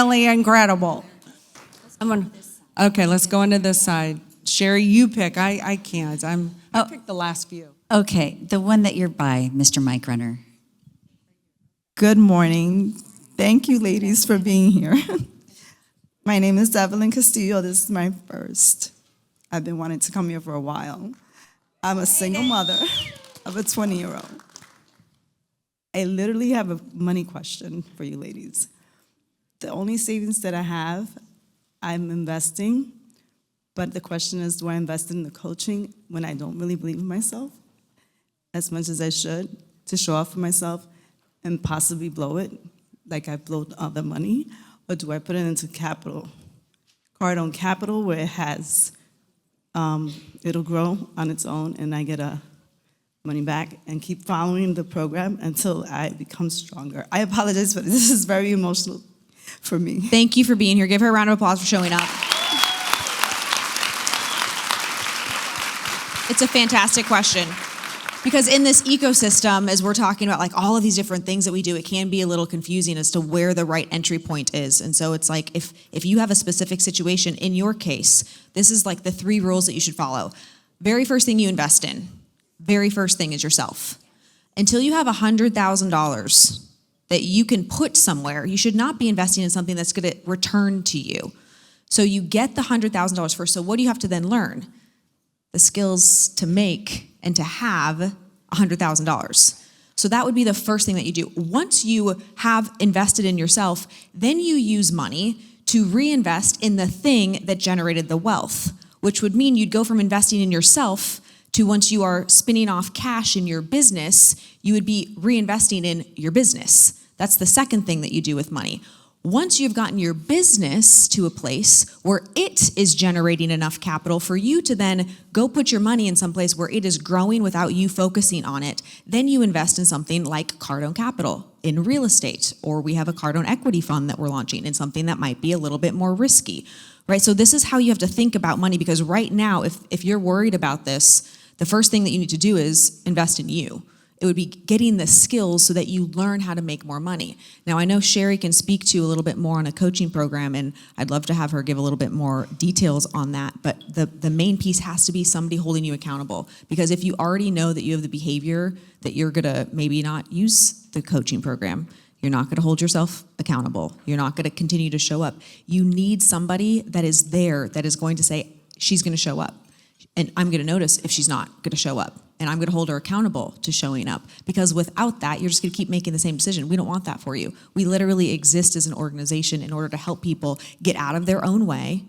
really incredible. Okay, let's go into this side. Sherry, you pick. I can't. I picked the last few. Okay, the one that you're by, Mr. Mike Runner. Good morning. Thank you, ladies, for being here. My name is Evelyn Castillo. This is my first. I've been wanting to come here for a while. I'm a single mother of a 20-year-old. I literally have a money question for you ladies. The only savings that I have, I'm investing, but the question is, do I invest in the coaching when I don't really believe in myself as much as I should to show off for myself and possibly blow it, like I blow all the money, or do I put it into capital? Cardone capital, where it has, it'll grow on its own and I get money back and keep following the program until I become stronger. I apologize, but this is very emotional for me. Thank you for being here. Give her a round of applause for showing up. It's a fantastic question. Because in this ecosystem, as we're talking about like all of these different things that we do, it can be a little confusing as to where the right entry point is. And so it's like if you have a specific situation in your case, this is like the 3 rules that you should follow. Very first thing you invest in, very first thing is yourself. Until you have $100,000 that you can put somewhere, you should not be investing in something that's going to return to you. So you get the $100,000 first. So what do you have to then learn? The skills to make and to have $100,000. So that would be the first thing that you do. Once you have invested in yourself, then you use money to reinvest in the thing that generated the wealth, which would mean you'd go from investing in yourself to, once you are spinning off cash in your business, you would be reinvesting in your business. That's the second thing that you do with money. Once you've gotten your business to a place where it is generating enough capital for you to then go put your money in some place where it is growing without you focusing on it, then you invest in something like Cardone Capital, in real estate, or we have a Cardone equity fund that we're launching in something that might be a little bit more risky, right? So this is how you have to think about money, because right now, if you're worried about this, the first thing that you need to do is invest in you. It would be getting the skills so that you learn how to make more money. Now, I know Sherry can speak to you a little bit more on a coaching program, and I'd love to have her give a little bit more details on that. But the main piece has to be somebody holding you accountable. Because if you already know that you have the behavior that you're gonna maybe not use the coaching program, you're not gonna hold yourself accountable. You're not gonna continue to show up. You need somebody that is there, that is going to say, she's gonna show up. And I'm gonna notice if she's not gonna show up. And I'm gonna hold her accountable to showing up. Because without that, you're just gonna keep making the same decision. We don't want that for you. We literally exist as an organization in order to help people get out of their own way,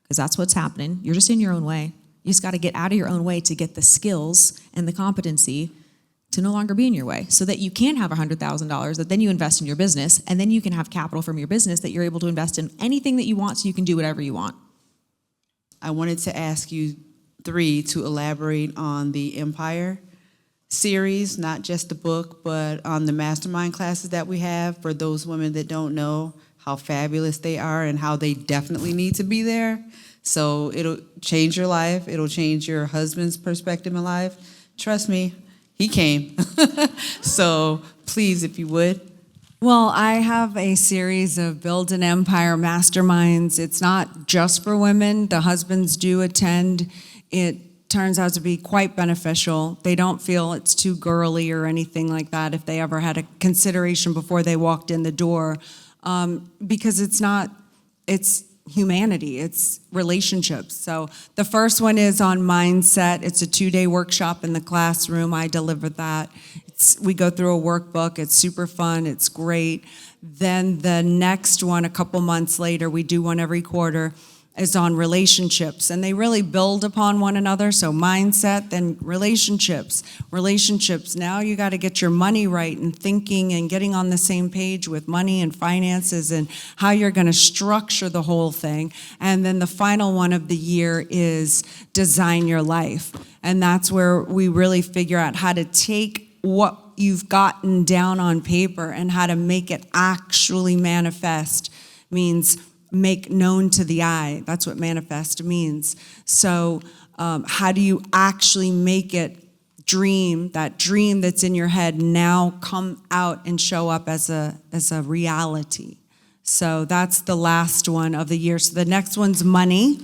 because that's what's happening. You're just in your own way. You just gotta get out of your own way to get the skills and the competency to no longer be in your way, so that you can have $100,000 that then you invest in your business, and then you can have capital from your business that you're able to invest in anything that you want, so you can do whatever you want. I wanted to ask you 3 to elaborate on the Empire series, not just the book, but on the mastermind classes that we have for those women that don't know how fabulous they are and how they definitely need to be there. So it'll change your life. It'll change your husband's perspective in life. Trust me, he came. So please, if you would. Well, I have a series of Build an Empire Masterminds. It's not just for women. The husbands do attend. It turns out to be quite beneficial. They don't feel it's too girly or anything like that if they ever had a consideration before they walked in the door, because it's humanity, it's relationships. So the first one is on mindset. It's a 2-day workshop in the classroom. I deliver that. We go through a workbook. It's super fun. It's great. Then the next one, a couple months later, we do one every quarter, is on relationships, and they really build upon one another. So mindset, then relationships. Now you got to get your money right and thinking and getting on the same page with money and finances and how you're going to structure the whole thing. And then the final one of the year is design your life. And that's where we really figure out how to take what you've gotten down on paper and how to make it actually manifest. Means make known to the eye. That's what manifest means. So how do you actually make it that dream that's in your head now come out and show up as a reality? So that's the last one of the year. So the next one's money,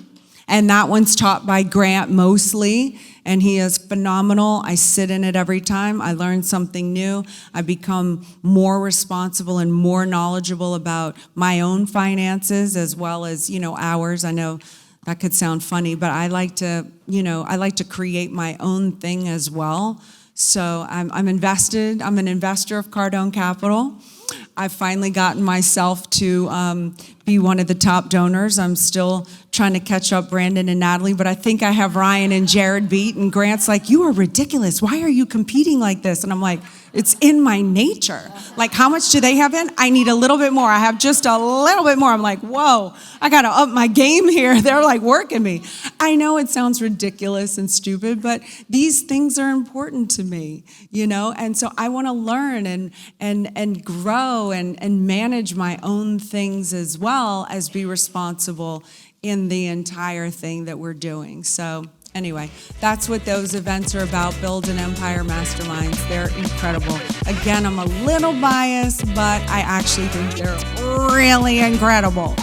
and that one's taught by Grant mostly, and he is phenomenal. I sit in it every time. I learn something new. I become more responsible and more knowledgeable about my own finances as well as, ours. I know that could sound funny, but I like to create my own thing as well. So I'm invested. I'm an investor of Cardone Capital. I've finally gotten myself to be one of the top donors. I'm still trying to catch up Brandon and Natalie, but I think I have Ryan and Jared beat, and Grant's like, you are ridiculous. Why are you competing like this? And I'm like, it's in my nature. Like, how much do they have in? I need a little bit more. I have just a little bit more. I'm like, whoa, I got to up my game here. They're like working me. I know it sounds ridiculous and stupid, but these things are important to me, and so I want to learn and grow and manage my own things as well as be responsible in the entire thing that we're doing. So anyway, that's what those events are about, Build an Empire Masterminds. They're incredible. Again, I'm a little biased, but I actually think they're really incredible.